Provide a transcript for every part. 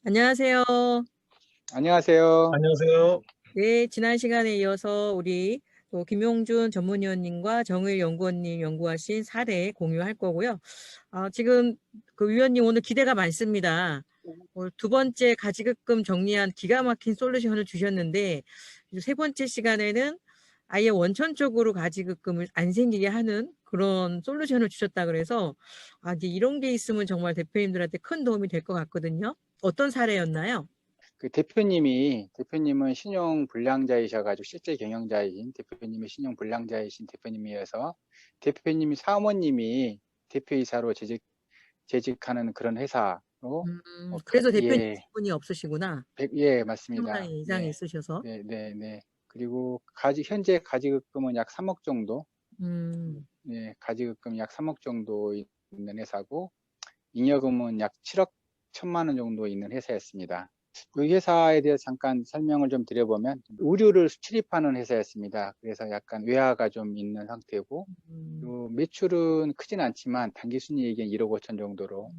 안녕하세요. 안녕하세요. 안녕하세요. 네, 지난 시간에 이어서 우리 또 김용준 전문위원님과 정의 연구원님 연구하신 사례 공유할 거고요. 지금 그 위원님 오늘 기대가 많습니다. 두 번째 가지급금 정리한 기가 막힌 솔루션을 주셨는데, 이제 세 번째 시간에는 아예 원천적으로 가지급금을 안 생기게 하는 그런 솔루션을 주셨다 그래서 이제 이런 게 있으면 정말 대표님들한테 큰 도움이 될 것 같거든요. 어떤 사례였나요? 대표님은 신용 불량자이셔가지고 실제 경영자이신 대표님이 신용 불량자이신 대표님이어서 대표님이 사모님이 대표이사로 재직하는 그런 회사로 그래서 대표님 예, 직분이 없으시구나. 예, 상당히 맞습니다. 이상이 네, 있으셔서. 네, 네, 네. 그리고 현재 가지급금은 약 3억 정도, 음, 예, 가지급금 약 3억 정도 있는 회사고 잉여금은 약 7억 1천만 원 정도 있는 회사였습니다. 그 회사에 대해서 잠깐 설명을 좀 드려보면 의류를 수출입하는 회사였습니다. 그래서 약간 외화가 좀 있는 상태고 음, 또 매출은 크진 않지만 당기순이익은 1억 5천 정도로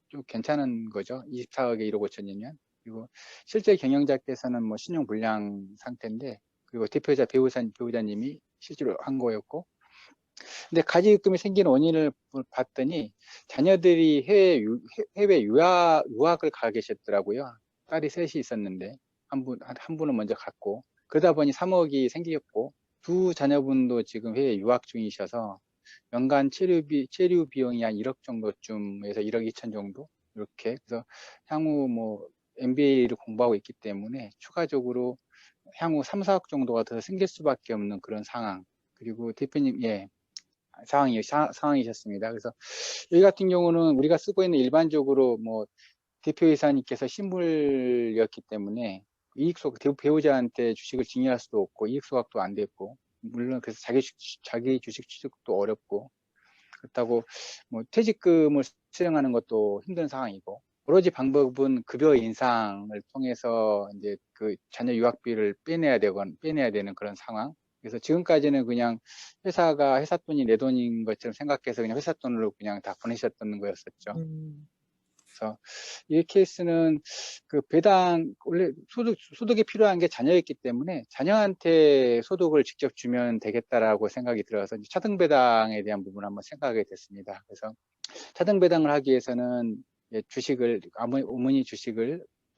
좀 괜찮은 거죠. 24억에 1억 5천이면. 그리고 실제 경영자께서는 뭐 신용불량 상태인데 그리고 대표자 배우자님이 실제로 한 거였고 근데 가지급금이 생기는 원인을 봤더니 자녀들이 해외 유학을 가 계셨더라고요. 딸이 셋이 있었는데 한 분은 먼저 갔고 그러다 보니 3억이 생겼고 두 자녀분도 지금 해외 유학 중이셔서 연간 체류 비용이 한 1억 정도쯤에서 1억 2천 정도 이렇게 그래서 향후 뭐 MBA를 공부하고 있기 때문에 추가적으로 향후 3, 4억 정도가 더 생길 수밖에 없는 그런 상황. 그리고 대표님, 예, 상황이셨습니다. 그래서 여기 같은 경우는 우리가 쓰고 있는 일반적으로 뭐 대표이사님께서 신불이었기 때문에 배우자한테 주식을 증여할 수도 없고 이익 소각도 안 됐고 물론 그래서 자기 주식 취득도 어렵고 그렇다고 뭐 퇴직금을 수령하는 것도 힘든 상황이고 오로지 방법은 급여 인상을 통해서 이제 그 자녀 유학비를 빼내야 되는 그런 상황. 그래서 지금까지는 그냥 회사 돈이 내 돈인 것처럼 생각해서 그냥 회사 돈으로 그냥 다 보내셨던 거였었죠. 음, 그래서 이 케이스는 그 배당 원래 소득이 필요한 게 자녀였기 때문에 자녀한테 소득을 직접 주면 되겠다라고 생각이 들어서 차등 배당에 대한 부분을 한번 생각하게 됐습니다. 그래서 차등 배당을 하기 위해서는 어머니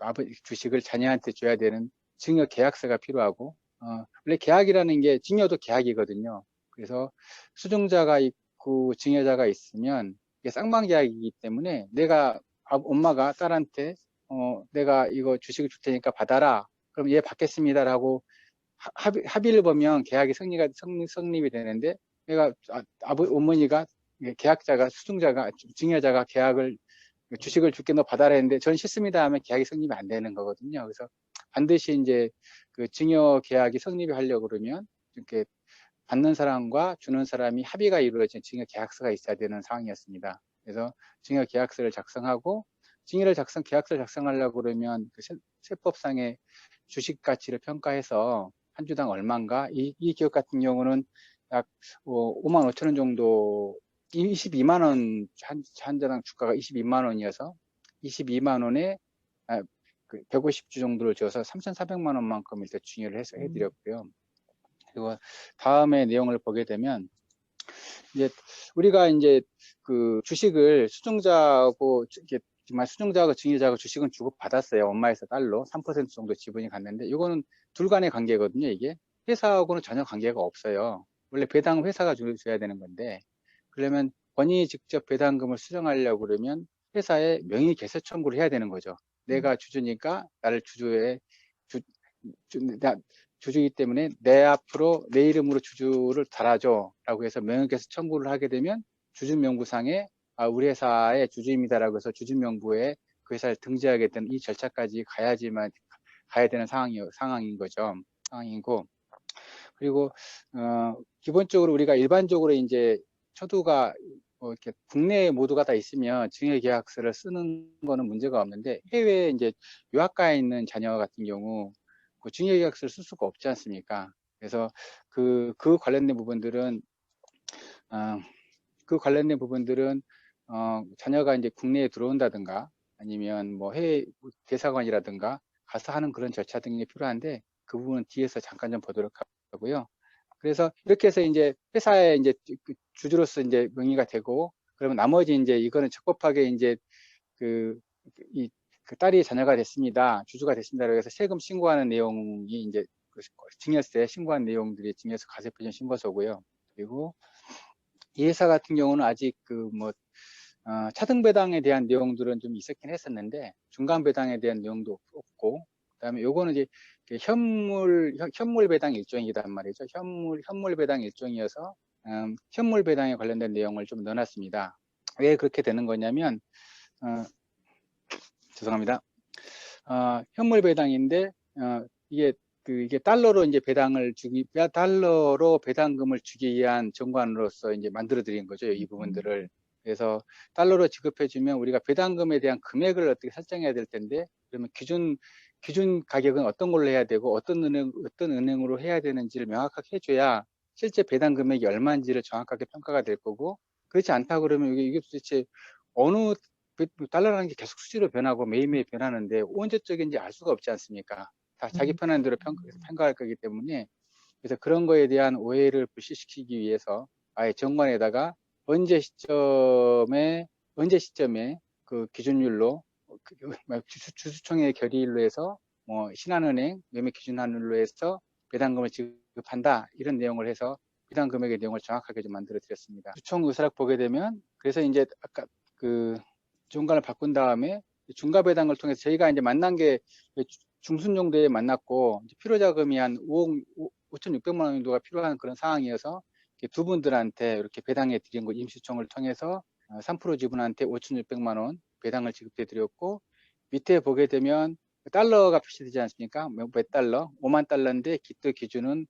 아버지 주식을 자녀한테 줘야 되는 증여 계약서가 필요하고 원래 계약이라는 게 증여도 계약이거든요. 그래서 수증자가 있고 증여자가 있으면 이게 쌍방 계약이기 때문에 엄마가 딸한테 내가 이거 주식을 줄 테니까 받아라. 그럼 얘 받겠습니다라고 합의를 보면 계약이 성립이 되는데 어머니가 증여자가 주식을 줄게 너 받아라 했는데 전 싫습니다 하면 계약이 성립이 안 되는 거거든요. 그래서 반드시 이제 그 증여 계약이 성립이 하려고 그러면 이렇게 받는 사람과 주는 사람이 합의가 이루어진 증여 계약서가 있어야 되는 상황이었습니다. 그래서 증여 계약서를 작성하고 계약서를 작성하려고 그러면 그 세법상의 주식 가치를 평가해서 한 주당 얼마인가? 이 기업 같은 경우는 약 5만 5천 원 정도 22만 원, 한 자당 주가가 22만 원이어서 22만 원에 150주 정도를 지어서 3,400만 원만큼 일단 증여를 해서 음, 해드렸고요. 그리고 다음에 내용을 보게 되면 이제 우리가 이제 그 주식을 수증자하고 이렇게 정말 수증자하고 증여자하고 주식은 주고 받았어요. 엄마에서 딸로 3% 정도 지분이 갔는데 이거는 둘 간의 관계거든요. 이게 회사하고는 전혀 관계가 없어요. 원래 배당은 회사가 줘야 되는 건데 그러면 본인이 직접 배당금을 수령하려고 그러면 회사에 명의 개설 청구를 해야 되는 거죠. 음, 내가 주주니까 나를 주, 주주이기 때문에 내 앞으로 내 이름으로 주주를 달아줘라고 해서 명예훼손 청구를 하게 되면 주주명부상에 우리 회사의 주주입니다라고 해서 주주명부에 그 회사를 등재하게 되는 이 절차까지 가야 되는 상황인 거죠. 상황이고 그리고 기본적으로 우리가 일반적으로 이제 초도가 이렇게 국내에 모두가 다 있으면 증여계약서를 쓰는 거는 문제가 없는데 해외에 이제 유학가에 있는 자녀 같은 경우 그 증여계약서를 쓸 수가 없지 않습니까? 그래서 그 관련된 부분들은 어, 자녀가 이제 국내에 들어온다든가 아니면 뭐 해외 대사관이라든가 가서 하는 그런 절차 등이 필요한데 그 부분은 뒤에서 잠깐 좀 보도록 하고요. 그래서 이렇게 해서 이제 회사에 이제 주주로서 이제 명의가 되고 그러면 나머지 이제 이거는 적법하게 이제 그, 이, 그 딸이 자녀가 됐습니다. 주주가 됐습니다라고 해서 세금 신고하는 내용이 이제 그 증여세 신고한 내용들이 증여세 가세표준 신고서고요. 그리고 이 회사 같은 경우는 아직 그 뭐 차등 배당에 대한 내용들은 좀 있었긴 했었는데 중간 배당에 대한 내용도 없고 그다음에 요거는 이제 현물 배당 일종이란 말이죠. 현물 배당 일종이어서 현물 배당에 관련된 내용을 좀 넣어놨습니다. 왜 그렇게 되는 거냐면 죄송합니다. 현물 배당인데 이게 달러로 이제 달러로 배당금을 주기 위한 정관으로서 이제 만들어 드린 거죠. 이 부분들을. 그래서 달러로 지급해주면 우리가 배당금에 대한 금액을 어떻게 설정해야 될 텐데, 그러면 기준 가격은 어떤 걸로 해야 되고, 어떤 은행으로 해야 되는지를 명확하게 해줘야 실제 배당 금액이 얼마인지를 정확하게 평가가 될 거고, 그렇지 않다 그러면 이게 도대체 어느 달러라는 게 계속 수시로 변하고 매일매일 변하는데 언제적인지 알 수가 없지 않습니까? 다 자기 편한 대로 평가할 거기 때문에 그래서 그런 거에 대한 오해를 불식시키기 위해서 아예 정관에다가 언제 시점에 그 기준율로 주주총회 결의일로 해서 뭐 신한은행 매매 기준한율로 해서 배당금을 지급한다 이런 내용을 해서 배당 금액의 내용을 정확하게 좀 만들어 드렸습니다. 주총 의사락 보게 되면 그래서 이제 아까 그 중간을 바꾼 다음에 중과 배당을 통해서 저희가 이제 만난 게 중순 정도에 만났고 필요 자금이 한 5,600만 원 정도가 필요한 그런 상황이어서 두 분들한테 이렇게 배당해 드린 거 임시총을 통해서 3% 지분한테 5,600만 원 배당을 지급해 드렸고 밑에 보게 되면 달러가 표시되지 않습니까? 몇 달러? 5만 달러인데 기대 기준은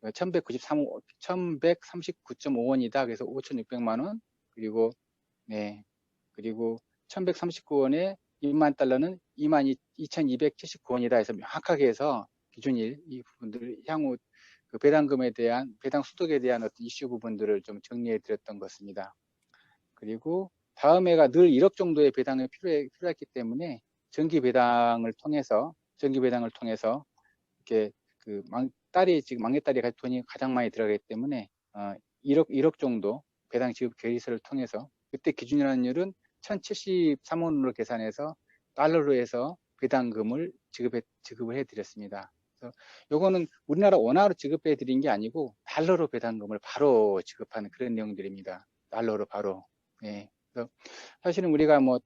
1139.5원이다. 그래서 5,600만 원. 그리고 네. 그리고 1139원에 2만 달러는 22,279원이다 해서 명확하게 해서 기준일 이 부분들 향후 그 배당금에 대한 배당 소득에 대한 어떤 이슈 부분들을 좀 정리해 드렸던 것입니다. 그리고 다음 해가 늘 1억 정도의 배당이 필요했기 때문에 정기 배당을 통해서 이렇게 그 지금 막내딸이 돈이 가장 많이 들어가기 때문에 1억 정도 배당 지급 결의서를 통해서 그때 기준이라는 1,073원으로 계산해서 달러로 해서 배당금을 지급을 해드렸습니다. 그래서 요거는 우리나라 원화로 지급해 드린 게 아니고 달러로 배당금을 바로 지급하는 그런 내용들입니다. 달러로 바로. 네. 그래서 사실은 우리가 뭐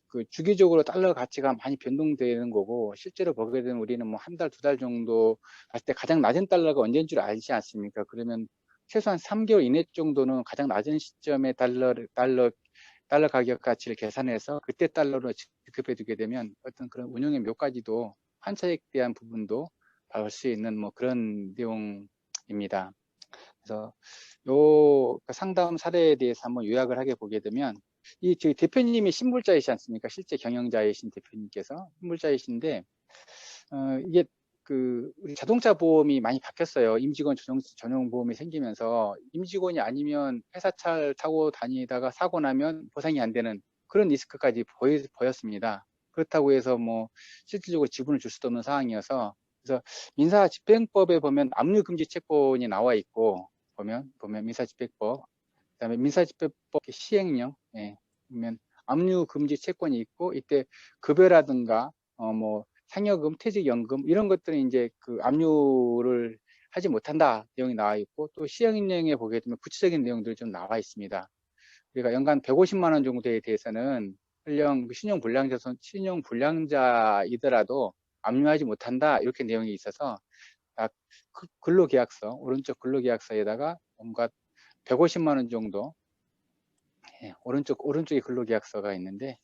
그 주기적으로 달러 가치가 많이 변동되는 거고 실제로 보게 되면 우리는 뭐 한 달, 두 달 정도 봤을 때 가장 낮은 달러가 언제인 줄 알지 않습니까? 그러면 최소한 3개월 이내 정도는 가장 낮은 시점에 달러 가격 가치를 계산해서 그때 달러로 지급해 두게 되면 어떤 그런 운영의 묘까지도 환차익에 대한 부분도 볼 수 있는 뭐 그런 내용입니다. 그래서 요 상담 사례에 대해서 한번 요약을 하게 보게 되면 저희 대표님이 신불자이시 않습니까? 실제 경영자이신 대표님께서 신불자이신데 이게 우리 자동차 보험이 많이 바뀌었어요. 임직원 전용 보험이 생기면서 임직원이 아니면 회사 차를 타고 다니다가 사고 나면 보상이 안 되는 그런 리스크까지 보였습니다. 그렇다고 해서 뭐 실질적으로 지분을 줄 수도 없는 상황이어서 그래서 민사집행법에 보면 압류금지 채권이 나와 있고 보면 민사집행법 그다음에 민사집행법 시행령 보면 압류금지 채권이 있고 이때 급여라든가 뭐 상여금, 퇴직연금 이런 것들은 이제 그 압류를 하지 못한다 내용이 나와 있고 또 시행령에 보게 되면 구체적인 내용들이 좀 나와 있습니다. 그러니까 연간 150만 원 정도에 대해서는 설령 신용불량자이더라도 압류하지 못한다 이렇게 내용이 있어서 근로계약서 오른쪽 근로계약서에다가 뭔가 150만 원 정도 오른쪽에 근로계약서가 있는데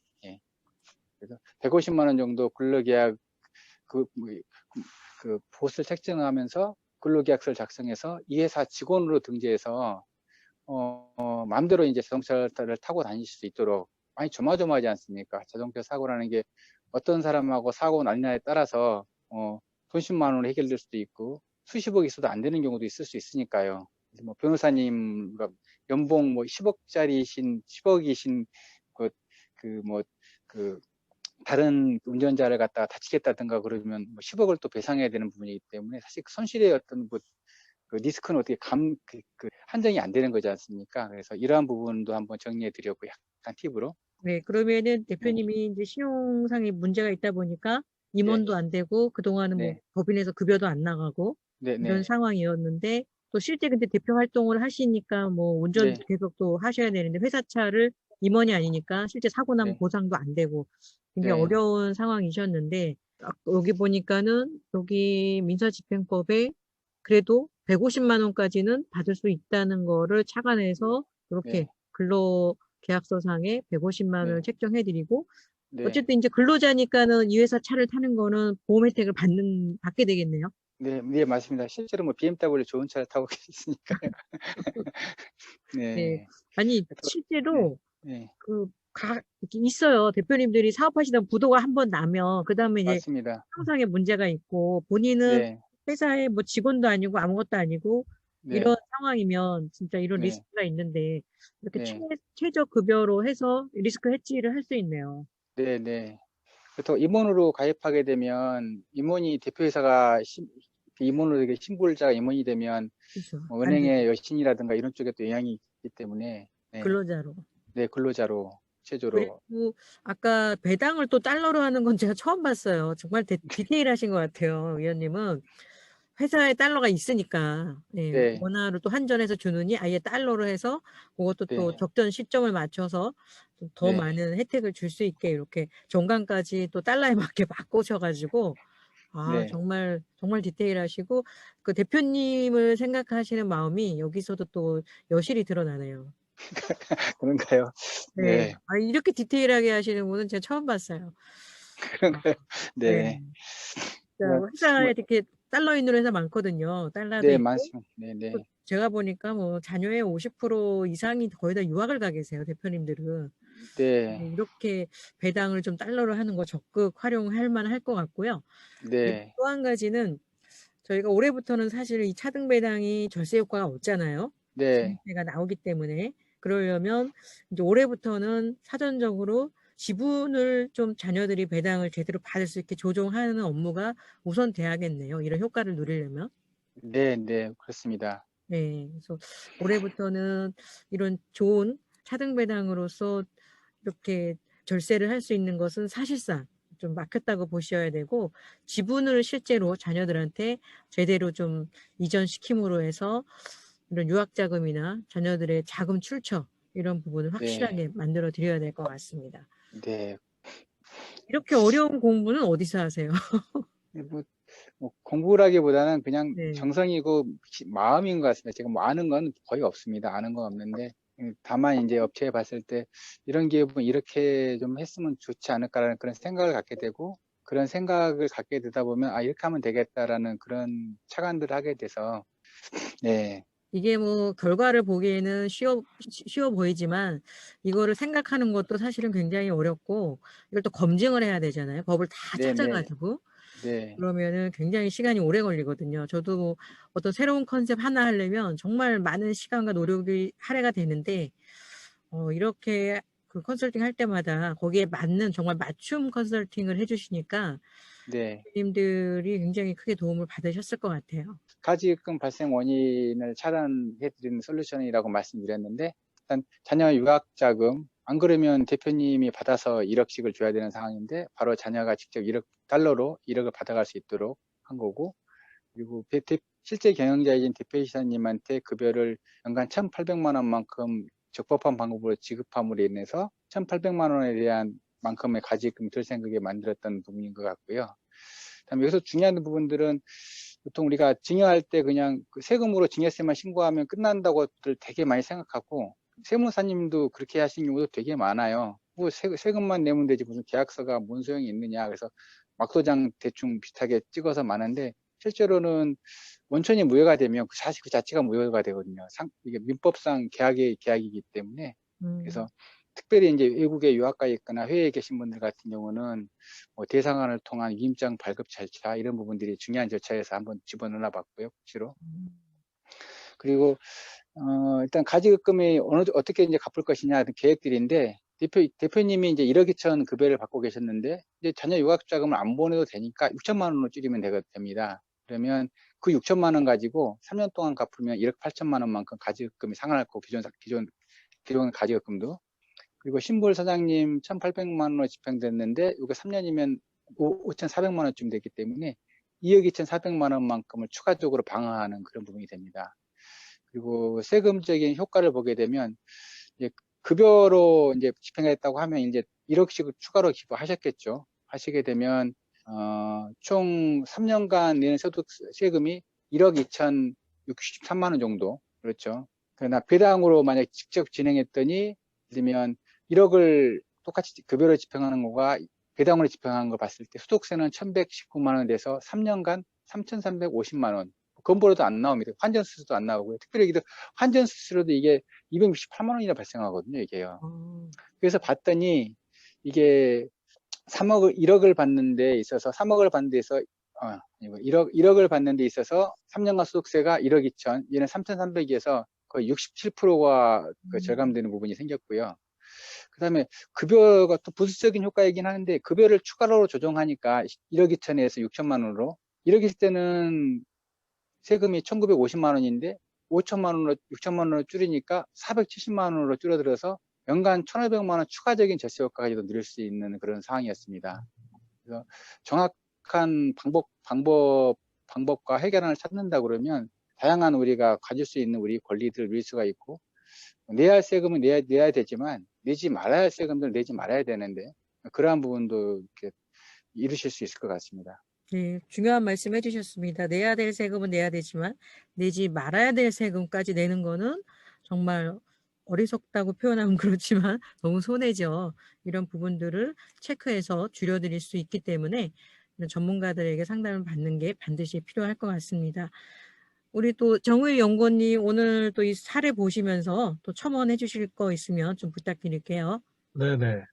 그래서 150만 원 정도 근로계약 그 보스를 책정하면서 근로계약서를 작성해서 이 회사 직원으로 등재해서 마음대로 이제 자동차를 타고 다니실 수 있도록 많이 조마조마하지 않습니까? 자동차 사고라는 게 어떤 사람하고 사고 나느냐에 따라서 돈십만 원으로 해결될 수도 있고 수십억 있어도 안 되는 경우도 있을 수 있으니까요. 뭐 변호사님 연봉 뭐 10억이신 다른 운전자를 갖다가 다치겠다든가 그러면 뭐 10억을 또 배상해야 되는 부분이기 때문에 사실 그 손실의 어떤 뭐 그 리스크는 어떻게 그 한정이 안 되는 거지 않습니까? 그래서 이러한 부분도 한번 정리해 드렸고 약간 팁으로. 네, 그러면은 네, 대표님이 이제 신용상의 문제가 있다 보니까 네, 임원도 안 되고 그동안은 뭐 네, 법인에서 급여도 안 나가고 네, 이런 네, 상황이었는데 또 실제 근데 대표 활동을 하시니까 뭐 운전 네, 계속 또 하셔야 되는데 회사 차를 임원이 아니니까 실제 사고 나면 네, 보상도 안 되고 굉장히 네, 어려운 상황이셨는데 여기 보니까는 여기 민사집행법에 그래도 150만 원까지는 받을 수 있다는 거를 착안해서 이렇게 네, 근로계약서상에 150만 원을 네, 책정해드리고 네, 어쨌든 이제 근로자니까는 이 회사 차를 타는 거는 보험 혜택을 받게 되겠네요. 네, 네, 맞습니다. 실제로 뭐 BMW 좋은 차를 타고 계시니까요. 네. 네, 아니, 그래서, 네, 실제로 네, 이렇게 있어요. 대표님들이 사업하시다 부도가 한 번 나면, 그 다음에 이제 맞습니다. 형상의 문제가 있고, 본인은 네, 회사의 뭐 직원도 아니고 아무것도 아니고, 이런 네, 상황이면 진짜 이런 네, 리스크가 있는데, 이렇게 네, 최저 급여로 해서 리스크 해지를 할 수 있네요. 네, 네. 보통 임원으로 가입하게 되면 임원이 대표이사가 임원으로 되게 신고자가 임원이 되면 그렇죠. 뭐 안 되죠. 은행의 여신이라든가 이런 쪽에 또 영향이 있기 때문에 네, 근로자로. 네 근로자로 최저로 그리고 아까 배당을 또 달러로 하는 건 제가 처음 봤어요. 정말 디테일하신 것 같아요, 위원님은. 회사에 달러가 있으니까, 네, 네, 원화로 또 환전해서 주느니 아예 달러로 해서 그것도 또 네, 적정 시점을 맞춰서 좀더 네, 많은 혜택을 줄 수 있게 이렇게 정관까지 또 달러에 맞게 바꾸셔가지고, 아, 네 정말, 정말 디테일하시고, 그 대표님을 생각하시는 마음이 여기서도 또 여실히 드러나네요. 그런가요? 네. 네, 아, 이렇게 디테일하게 하시는 분은 제가 처음 봤어요. 아, 그런가요? 네. 네, 진짜 회사에 뭐, 이렇게 달러 있는 회사 많거든요. 달러도 네 있고. 많습니다. 네, 또 네, 제가 보니까 뭐 자녀의 50% 이상이 거의 다 유학을 가 계세요, 대표님들은. 네, 네, 이렇게 배당을 좀 달러로 하는 거 적극 활용할 만할 것 같고요. 그리고 네, 또 한 가지는 저희가 올해부터는 사실 이 차등 배당이 절세 효과가 없잖아요. 네, 증세가 나오기 때문에. 그러려면 이제 올해부터는 사전적으로 지분을 좀 자녀들이 배당을 제대로 받을 수 있게 조정하는 업무가 우선 돼야겠네요. 이런 효과를 누리려면. 네, 네, 그렇습니다. 네. 그래서 올해부터는 이런 좋은 차등 배당으로서 이렇게 절세를 할 수 있는 것은 사실상 좀 막혔다고 보셔야 되고 지분을 실제로 자녀들한테 제대로 좀 이전시킴으로 해서 이런 유학 자금이나 자녀들의 자금 출처 이런 부분을 네, 확실하게 만들어 드려야 될 것 같습니다. 네. 이렇게 어려운 공부는 어디서 하세요? 뭐 공부라기보다는 그냥 네. 정성이고 마음인 것 같습니다. 제가 뭐 아는 건 거의 없습니다. 아는 건 없는데 다만 이제 업체에 봤을 때 이런 기업은 이렇게 좀 했으면 좋지 않을까라는 그런 생각을 갖게 되고 그런 생각을 갖게 되다 보면 아 이렇게 하면 되겠다라는 그런 착안들을 하게 돼서 네, 이게 뭐 결과를 보기에는 쉬워 보이지만 이거를 생각하는 것도 사실은 굉장히 어렵고 이걸 또 검증을 해야 되잖아요. 법을 다 네, 네, 찾아가지고. 네, 그러면은 굉장히 시간이 오래 걸리거든요. 저도 어떤 새로운 컨셉 하나 하려면 정말 많은 시간과 노력이 할애가 되는데 이렇게 그 컨설팅 할 때마다 거기에 맞는 정말 맞춤 컨설팅을 해주시니까 네. 님들이 굉장히 크게 도움을 받으셨을 것 같아요. 가지금 발생 원인을 차단해 드리는 솔루션이라고 말씀드렸는데 일단 자녀 유학 자금 안 그러면 대표님이 받아서 1억씩을 줘야 되는 상황인데 바로 자녀가 직접 1억 달러로 1억을 받아갈 수 있도록 한 거고 그리고 실제 경영자이신 대표이사님한테 급여를 연간 1,800만 원만큼 적법한 방법으로 지급함으로 인해서 1,800만 원에 대한 만큼의 가지금 덜 생각에 만들었던 부분인 것 같고요. 다음에 여기서 중요한 부분들은 보통 우리가 증여할 때 그냥 그 세금으로 증여세만 신고하면 끝난다고들 되게 많이 생각하고 세무사님도 그렇게 하신 경우도 되게 많아요. 뭐 세금만 내면 되지 무슨 계약서가 뭔 소용이 있느냐. 그래서 막소장 대충 비슷하게 찍어서 많은데 실제로는 원천이 무효가 되면 사실 그 자체가 무효가 되거든요. 이게 민법상 계약이기 때문에 음, 그래서 특별히 이제 외국에 유학가 있거나 해외에 계신 분들 같은 경우는 뭐 대상안을 통한 위임장 발급 절차 이런 부분들이 중요한 절차에서 한번 집어넣어 봤고요. 수시로. 그리고 일단 가지급금이 어떻게 이제 갚을 것이냐 계획들인데 대표님이 이제 1억 2천 급여를 받고 계셨는데, 이제 자녀 유학 자금을 안 보내도 되니까 6천만 원으로 줄이면 됩니다. 그러면 그 6천만 원 가지고 3년 동안 갚으면 1억 8천만 원만큼 가지급금이 상환할 거고, 기존 가지급금도. 그리고 신불 사장님 1,800만 원으로 집행됐는데, 이거 3년이면 5,400만 원쯤 됐기 때문에 2억 2,400만 원만큼을 추가적으로 방어하는 그런 부분이 됩니다. 그리고 세금적인 효과를 보게 되면, 이제 급여로 이제 집행했다고 하면 이제 1억씩 추가로 기부하셨겠죠. 하시게 되면 총 3년간 내는 소득 세금이 1억 2,063만 원 정도. 그렇죠. 그러나 배당으로 만약 직접 진행했더니, 예를 들면 1억을 똑같이 급여로 집행하는 거가 배당으로 집행하는 걸 봤을 때 소득세는 1,119만 원 돼서 3년간 3,350만 원. 건보료도 안 나옵니다. 환전수수도 안 나오고요. 특별히 환전수수료도 이게 268만 원이나 발생하거든요, 이게요. 그래서 봤더니 이게 1억을 받는 데 있어서 1억을 받는 데 있어서 3년간 소득세가 1억 2천, 얘는 3,300이어서 거의 67%가 절감되는 부분이 생겼고요. 그다음에 급여가 또 부수적인 효과이긴 하는데, 급여를 추가로 조정하니까 1억 2천에서 6천만 원으로, 1억일 때는 세금이 1,950만 원인데 5천만 원으로 6천만 원으로 줄이니까 470만 원으로 줄어들어서 연간 1,500만 원 추가적인 절세 효과까지도 누릴 수 있는 그런 상황이었습니다. 그래서 정확한 방법과 해결안을 찾는다 그러면 다양한 우리가 가질 수 있는 우리 권리들을 누릴 수가 있고, 내야 할 세금은 내야 되지만 내지 말아야 할 세금들 내지 말아야 되는데, 그러한 부분도 이렇게 이루실 수 있을 것 같습니다. 네, 중요한 말씀 해주셨습니다. 내야 될 세금은 내야 되지만 내지 말아야 될 세금까지 내는 거는 정말 어리석다고 표현하면 그렇지만 너무 손해죠. 이런 부분들을 체크해서 줄여드릴 수 있기 때문에 이런 전문가들에게 상담을 받는 게 반드시 필요할 것 같습니다. 우리 또 정의 연구원님, 오늘 또 이 사례 보시면서 또 첨언해 주실 거 있으면 좀 부탁드릴게요. 네네.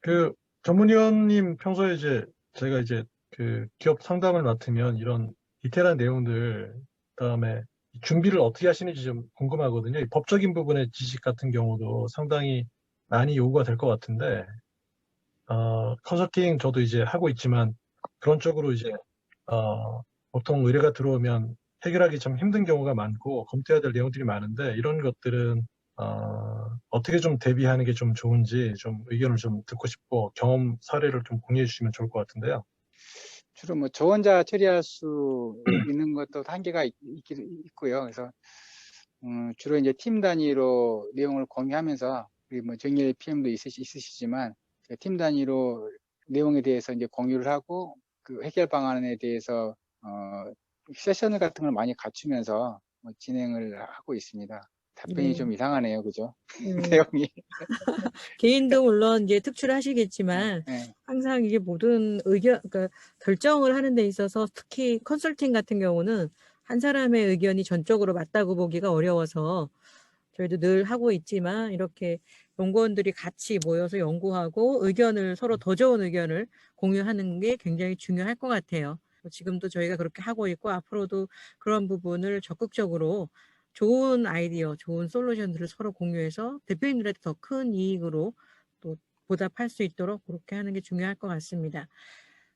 그 전문위원님 평소에 제가 그 기업 상담을 맡으면 이런 디테일한 내용들, 그다음에 준비를 어떻게 하시는지 좀 궁금하거든요. 이 법적인 부분의 지식 같은 경우도 상당히 많이 요구가 될 것 같은데, 컨설팅 저도 하고 있지만 그런 쪽으로 보통 의뢰가 들어오면 해결하기 참 힘든 경우가 많고 검토해야 될 내용들이 많은데, 이런 것들은 어떻게 좀 대비하는 게 좀 좋은지 좀 의견을 좀 듣고 싶고, 경험 사례를 좀 공유해 주시면 좋을 것 같은데요. 주로 뭐 저 혼자 처리할 수 있는 것도 한계가 있고요. 그래서 주로 이제 팀 단위로 내용을 공유하면서, 우리 뭐 정일 PM도 있으시지만 팀 단위로 내용에 대해서 이제 공유를 하고, 그 해결 방안에 대해서 세션 같은 걸 많이 갖추면서 뭐 진행을 하고 있습니다. 답변이 네. 좀 이상하네요, 그죠? 네. 내용이. 개인도 물론 이제 특출하시겠지만 네. 항상 이게 모든 의견, 그러니까 결정을 하는 데 있어서 특히 컨설팅 같은 경우는 한 사람의 의견이 전적으로 맞다고 보기가 어려워서 저희도 늘 하고 있지만, 이렇게 연구원들이 같이 모여서 연구하고 의견을 서로 더 좋은 의견을 공유하는 게 굉장히 중요할 것 같아요. 지금도 저희가 그렇게 하고 있고 앞으로도 그런 부분을 적극적으로 좋은 아이디어, 좋은 솔루션들을 서로 공유해서 대표님들한테 더 큰 이익으로 또 보답할 수 있도록 그렇게 하는 게 중요할 것 같습니다.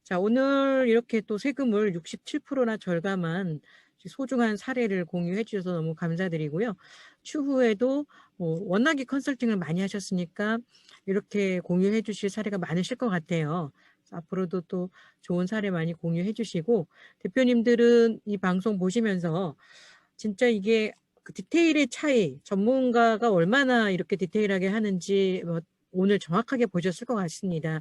자, 오늘 이렇게 또 세금을 67%나 절감한 소중한 사례를 공유해 주셔서 너무 감사드리고요. 추후에도 워낙에 컨설팅을 많이 하셨으니까 이렇게 공유해 주실 사례가 많으실 것 같아요. 앞으로도 또 좋은 사례 많이 공유해 주시고, 대표님들은 이 방송 보시면서 진짜 이게 그 디테일의 차이, 전문가가 얼마나 이렇게 디테일하게 하는지 오늘 정확하게 보셨을 것 같습니다.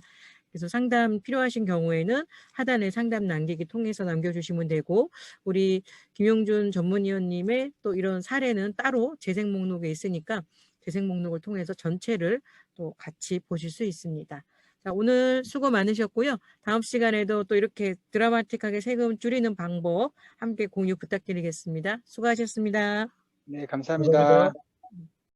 그래서 상담 필요하신 경우에는 하단에 상담 남기기 통해서 남겨주시면 되고, 우리 김용준 전문위원님의 또 이런 사례는 따로 재생 목록에 있으니까 재생 목록을 통해서 전체를 또 같이 보실 수 있습니다. 자, 오늘 수고 많으셨고요. 다음 시간에도 또 이렇게 드라마틱하게 세금 줄이는 방법 함께 공유 부탁드리겠습니다. 수고하셨습니다. 네, 감사합니다. 감사합니다.